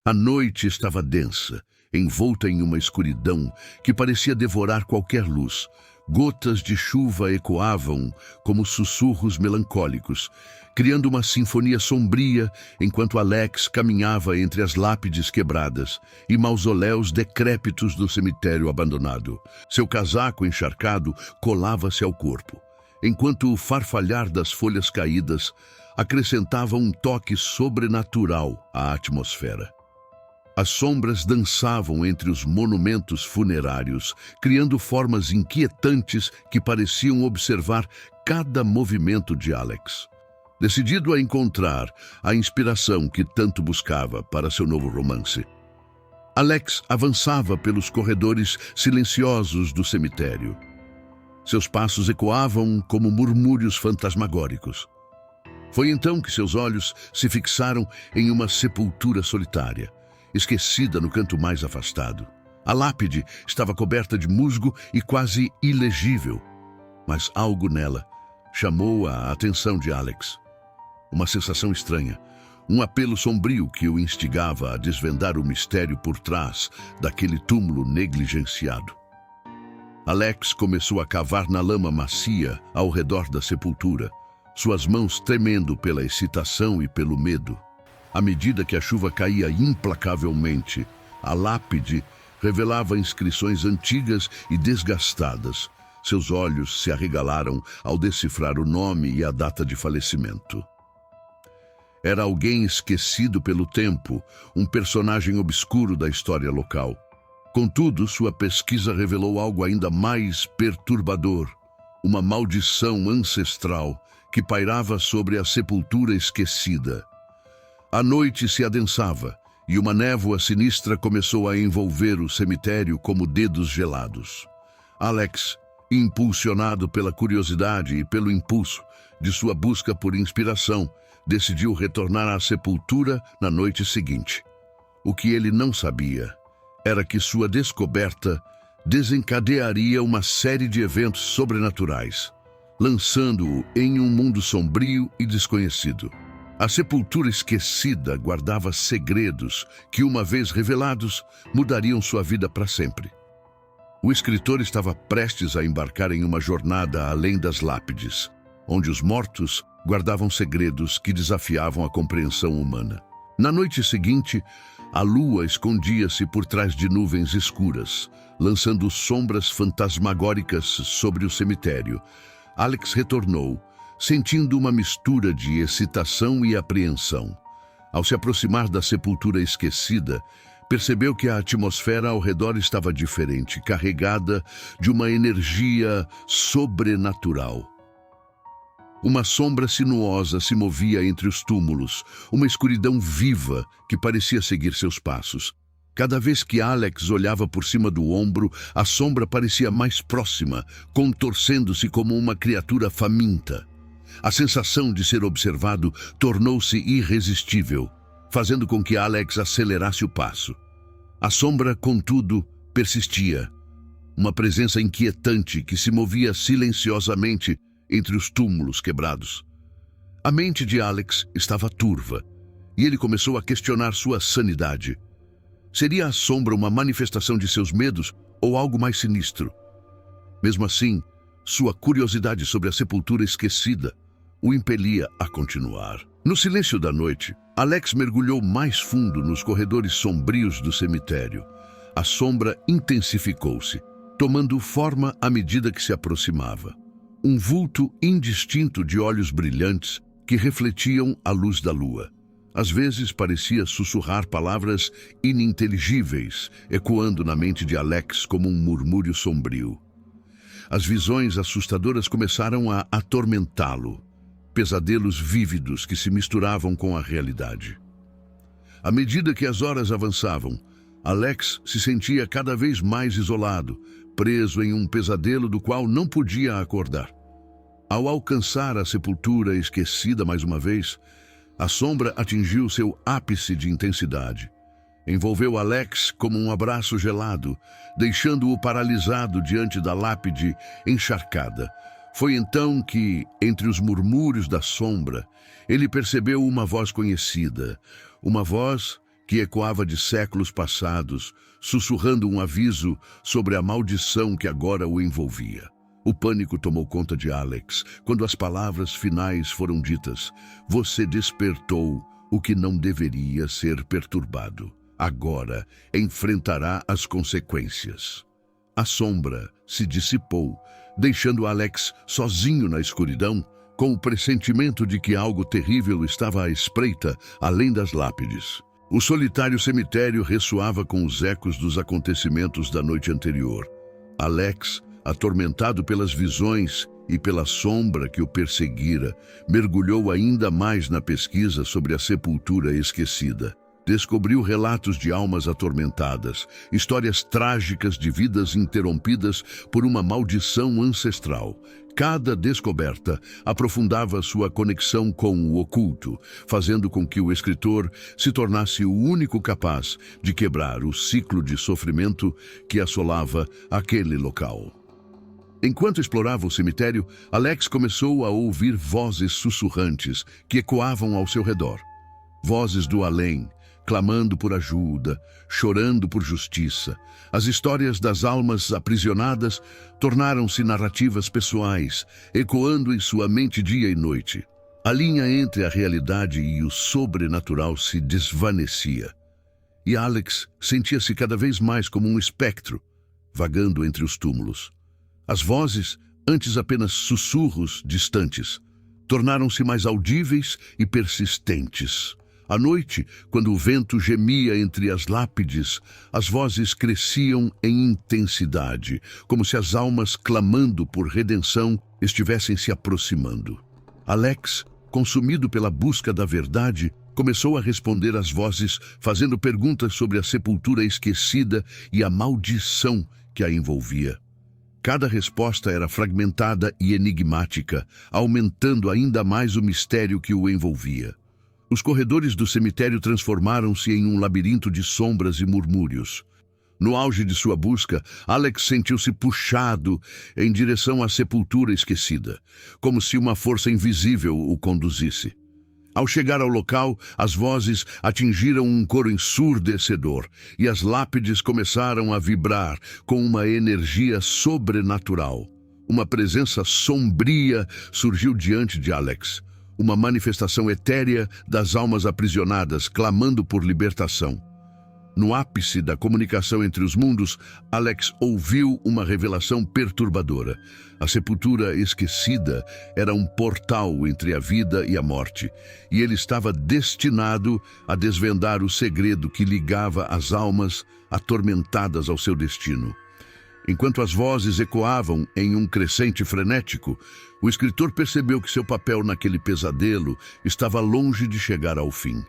A noite estava densa, envolta em uma escuridão que parecia devorar qualquer luz. Gotas de chuva ecoavam como sussurros melancólicos, criando uma sinfonia sombria enquanto Alex caminhava entre as lápides quebradas e mausoléus decrépitos do cemitério abandonado. Seu casaco encharcado colava-se ao corpo, enquanto o farfalhar das folhas caídas acrescentava um toque sobrenatural à atmosfera. As sombras dançavam entre os monumentos funerários, criando formas inquietantes que pareciam observar cada movimento de Alex. Decidido a encontrar a inspiração que tanto buscava para seu novo romance, Alex avançava pelos corredores silenciosos do cemitério. Seus passos ecoavam como murmúrios fantasmagóricos. Foi então que seus olhos se fixaram em uma sepultura solitária, esquecida no canto mais afastado. A lápide estava coberta de musgo e quase ilegível, mas algo nela chamou a atenção de Alex. Uma sensação estranha, um apelo sombrio que o instigava a desvendar o mistério por trás daquele túmulo negligenciado. Alex começou a cavar na lama macia ao redor da sepultura, suas mãos tremendo pela excitação e pelo medo. À medida que a chuva caía implacavelmente, a lápide revelava inscrições antigas e desgastadas. Seus olhos se arregalaram ao decifrar o nome e a data de falecimento. Era alguém esquecido pelo tempo, um personagem obscuro da história local. Contudo, sua pesquisa revelou algo ainda mais perturbador, uma maldição ancestral que pairava sobre a sepultura esquecida. A noite se adensava e uma névoa sinistra começou a envolver o cemitério como dedos gelados. Alex, impulsionado pela curiosidade e pelo impulso de sua busca por inspiração, decidiu retornar à sepultura na noite seguinte. O que ele não sabia era que sua descoberta desencadearia uma série de eventos sobrenaturais, lançando-o em um mundo sombrio e desconhecido. A sepultura esquecida guardava segredos que, uma vez revelados, mudariam sua vida para sempre. O escritor estava prestes a embarcar em uma jornada além das lápides, onde os mortos guardavam segredos que desafiavam a compreensão humana. Na noite seguinte, a lua escondia-se por trás de nuvens escuras, lançando sombras fantasmagóricas sobre o cemitério. Alex retornou, sentindo uma mistura de excitação e apreensão. Ao se aproximar da sepultura esquecida, percebeu que a atmosfera ao redor estava diferente, carregada de uma energia sobrenatural. Uma sombra sinuosa se movia entre os túmulos, uma escuridão viva que parecia seguir seus passos. Cada vez que Alex olhava por cima do ombro, a sombra parecia mais próxima, contorcendo-se como uma criatura faminta. A sensação de ser observado tornou-se irresistível, fazendo com que Alex acelerasse o passo. A sombra, contudo, persistia. Uma presença inquietante que se movia silenciosamente entre os túmulos quebrados. A mente de Alex estava turva, e ele começou a questionar sua sanidade. Seria a sombra uma manifestação de seus medos ou algo mais sinistro? Mesmo assim, sua curiosidade sobre a sepultura esquecida o impelia a continuar. No silêncio da noite, Alex mergulhou mais fundo nos corredores sombrios do cemitério. A sombra intensificou-se, tomando forma à medida que se aproximava. Um vulto indistinto de olhos brilhantes que refletiam a luz da lua. Às vezes parecia sussurrar palavras ininteligíveis, ecoando na mente de Alex como um murmúrio sombrio. As visões assustadoras começaram a atormentá-lo, pesadelos vívidos que se misturavam com a realidade. À medida que as horas avançavam, Alex se sentia cada vez mais isolado, preso em um pesadelo do qual não podia acordar. Ao alcançar a sepultura esquecida mais uma vez, a sombra atingiu seu ápice de intensidade. Envolveu Alex como um abraço gelado, deixando-o paralisado diante da lápide encharcada. Foi então que, entre os murmúrios da sombra, ele percebeu uma voz conhecida, uma voz que ecoava de séculos passados, sussurrando um aviso sobre a maldição que agora o envolvia. O pânico tomou conta de Alex quando as palavras finais foram ditas. Você despertou o que não deveria ser perturbado. Agora enfrentará as consequências. A sombra se dissipou, deixando Alex sozinho na escuridão, com o pressentimento de que algo terrível estava à espreita além das lápides. O solitário cemitério ressoava com os ecos dos acontecimentos da noite anterior. Alex, atormentado pelas visões e pela sombra que o perseguira, mergulhou ainda mais na pesquisa sobre a sepultura esquecida. Descobriu relatos de almas atormentadas, histórias trágicas de vidas interrompidas por uma maldição ancestral. Cada descoberta aprofundava sua conexão com o oculto, fazendo com que o escritor se tornasse o único capaz de quebrar o ciclo de sofrimento que assolava aquele local. Enquanto explorava o cemitério, Alex começou a ouvir vozes sussurrantes que ecoavam ao seu redor. Vozes do além, clamando por ajuda, chorando por justiça. As histórias das almas aprisionadas tornaram-se narrativas pessoais, ecoando em sua mente dia e noite. A linha entre a realidade e o sobrenatural se desvanecia. E Alex sentia-se cada vez mais como um espectro, vagando entre os túmulos. As vozes, antes apenas sussurros distantes, tornaram-se mais audíveis e persistentes. À noite, quando o vento gemia entre as lápides, as vozes cresciam em intensidade, como se as almas clamando por redenção estivessem se aproximando. Alex, consumido pela busca da verdade, começou a responder às vozes, fazendo perguntas sobre a sepultura esquecida e a maldição que a envolvia. Cada resposta era fragmentada e enigmática, aumentando ainda mais o mistério que o envolvia. Os corredores do cemitério transformaram-se em um labirinto de sombras e murmúrios. No auge de sua busca, Alex sentiu-se puxado em direção à sepultura esquecida, como se uma força invisível o conduzisse. Ao chegar ao local, as vozes atingiram um coro ensurdecedor e as lápides começaram a vibrar com uma energia sobrenatural. Uma presença sombria surgiu diante de Alex. Uma manifestação etérea das almas aprisionadas, clamando por libertação. No ápice da comunicação entre os mundos, Alex ouviu uma revelação perturbadora. A sepultura esquecida era um portal entre a vida e a morte, e ele estava destinado a desvendar o segredo que ligava as almas atormentadas ao seu destino. Enquanto as vozes ecoavam em um crescente frenético, o escritor percebeu que seu papel naquele pesadelo estava longe de chegar ao fim.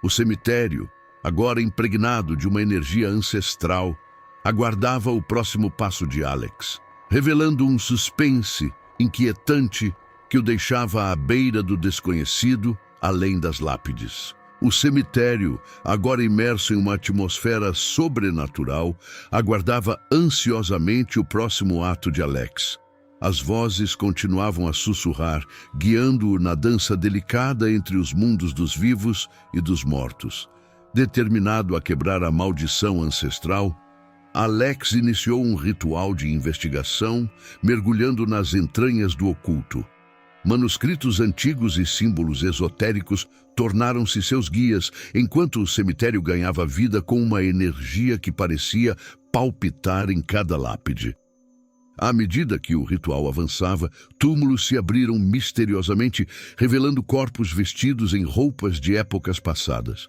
O cemitério, agora impregnado de uma energia ancestral, aguardava o próximo passo de Alex, revelando um suspense inquietante que o deixava à beira do desconhecido, além das lápides. O cemitério, agora imerso em uma atmosfera sobrenatural, aguardava ansiosamente o próximo ato de Alex. As vozes continuavam a sussurrar, guiando-o na dança delicada entre os mundos dos vivos e dos mortos. Determinado a quebrar a maldição ancestral, Alex iniciou um ritual de investigação, mergulhando nas entranhas do oculto. Manuscritos antigos e símbolos esotéricos tornaram-se seus guias, enquanto o cemitério ganhava vida com uma energia que parecia palpitar em cada lápide. À medida que o ritual avançava, túmulos se abriram misteriosamente, revelando corpos vestidos em roupas de épocas passadas.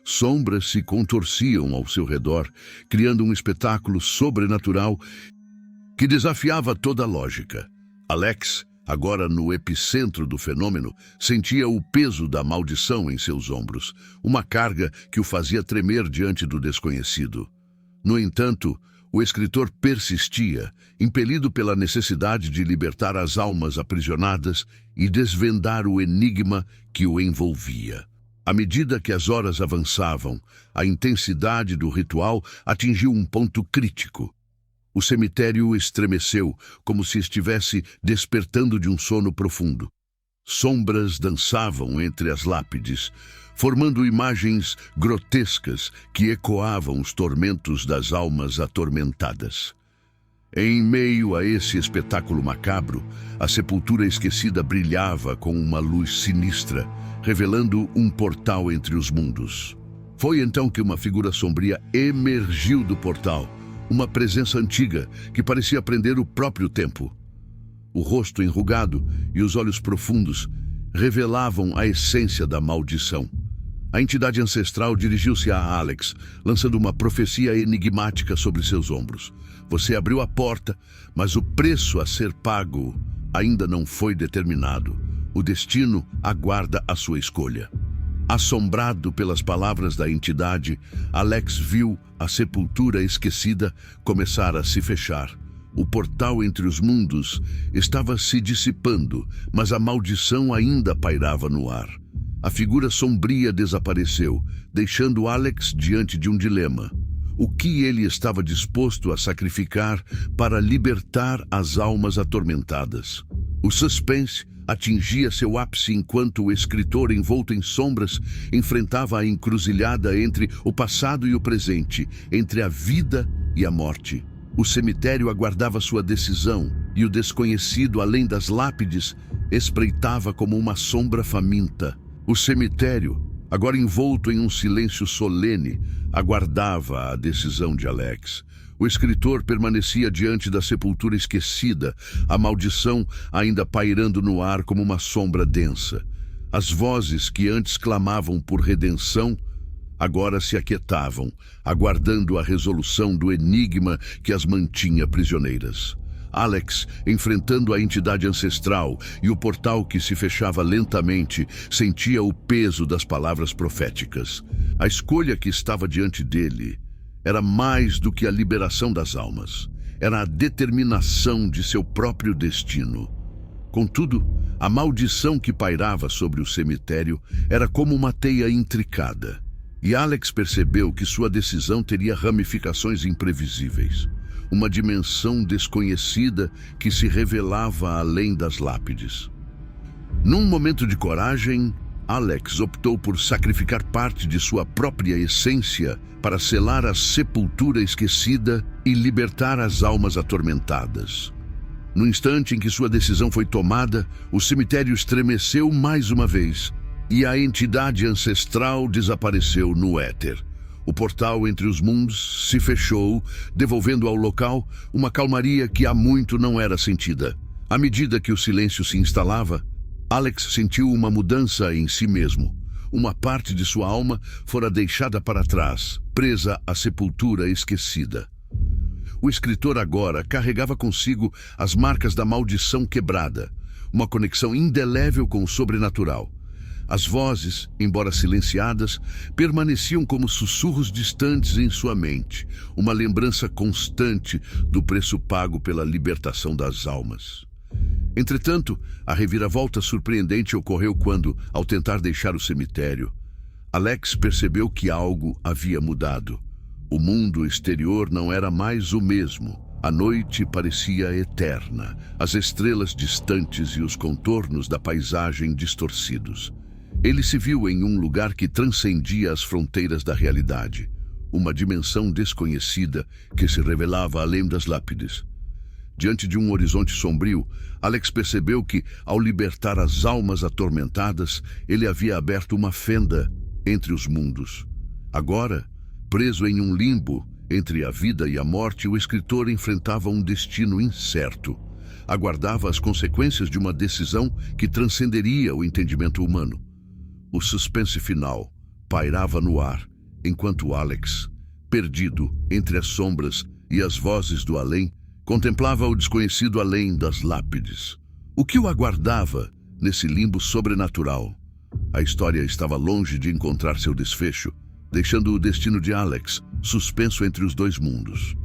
Sombras se contorciam ao seu redor, criando um espetáculo sobrenatural que desafiava toda a lógica. Alex, agora no epicentro do fenômeno, sentia o peso da maldição em seus ombros, uma carga que o fazia tremer diante do desconhecido. No entanto, o escritor persistia, impelido pela necessidade de libertar as almas aprisionadas e desvendar o enigma que o envolvia. À medida que as horas avançavam, a intensidade do ritual atingiu um ponto crítico. O cemitério estremeceu, como se estivesse despertando de um sono profundo. Sombras dançavam entre as lápides, formando imagens grotescas que ecoavam os tormentos das almas atormentadas. Em meio a esse espetáculo macabro, a sepultura esquecida brilhava com uma luz sinistra, revelando um portal entre os mundos. Foi então que uma figura sombria emergiu do portal, uma presença antiga que parecia prender o próprio tempo. O rosto enrugado e os olhos profundos revelavam a essência da maldição. A entidade ancestral dirigiu-se a Alex, lançando uma profecia enigmática sobre seus ombros. Você abriu a porta, mas o preço a ser pago ainda não foi determinado. O destino aguarda a sua escolha. Assombrado pelas palavras da entidade, Alex viu a sepultura esquecida começar a se fechar. O portal entre os mundos estava se dissipando, mas a maldição ainda pairava no ar. A figura sombria desapareceu, deixando Alex diante de um dilema. O que ele estava disposto a sacrificar para libertar as almas atormentadas? O suspense atingia seu ápice enquanto o escritor, envolto em sombras, enfrentava a encruzilhada entre o passado e o presente, entre a vida e a morte. O cemitério aguardava sua decisão, e o desconhecido, além das lápides, espreitava como uma sombra faminta. O cemitério, agora envolto em um silêncio solene, aguardava a decisão de Alex. O escritor permanecia diante da sepultura esquecida, a maldição ainda pairando no ar como uma sombra densa. As vozes que antes clamavam por redenção agora se aquietavam, aguardando a resolução do enigma que as mantinha prisioneiras. Alex, enfrentando a entidade ancestral e o portal que se fechava lentamente, sentia o peso das palavras proféticas. A escolha que estava diante dele era mais do que a liberação das almas. Era a determinação de seu próprio destino. Contudo, a maldição que pairava sobre o cemitério era como uma teia intricada. E Alex percebeu que sua decisão teria ramificações imprevisíveis. Uma dimensão desconhecida que se revelava além das lápides. Num momento de coragem, Alex optou por sacrificar parte de sua própria essência para selar a sepultura esquecida e libertar as almas atormentadas. No instante em que sua decisão foi tomada, o cemitério estremeceu mais uma vez e a entidade ancestral desapareceu no éter. O portal entre os mundos se fechou, devolvendo ao local uma calmaria que há muito não era sentida. À medida que o silêncio se instalava, Alex sentiu uma mudança em si mesmo. Uma parte de sua alma fora deixada para trás, presa à sepultura esquecida. O escritor agora carregava consigo as marcas da maldição quebrada, uma conexão indelével com o sobrenatural. As vozes, embora silenciadas, permaneciam como sussurros distantes em sua mente, uma lembrança constante do preço pago pela libertação das almas. Entretanto, a reviravolta surpreendente ocorreu quando, ao tentar deixar o cemitério, Alex percebeu que algo havia mudado. O mundo exterior não era mais o mesmo. A noite parecia eterna, as estrelas distantes e os contornos da paisagem distorcidos. Ele se viu em um lugar que transcendia as fronteiras da realidade, uma dimensão desconhecida que se revelava além das lápides. Diante de um horizonte sombrio, Alex percebeu que, ao libertar as almas atormentadas, ele havia aberto uma fenda entre os mundos. Agora, preso em um limbo entre a vida e a morte, o escritor enfrentava um destino incerto. Aguardava as consequências de uma decisão que transcenderia o entendimento humano. O suspense final pairava no ar, enquanto Alex, perdido entre as sombras e as vozes do além, contemplava o desconhecido além das lápides. O que o aguardava nesse limbo sobrenatural? A história estava longe de encontrar seu desfecho, deixando o destino de Alex suspenso entre os dois mundos.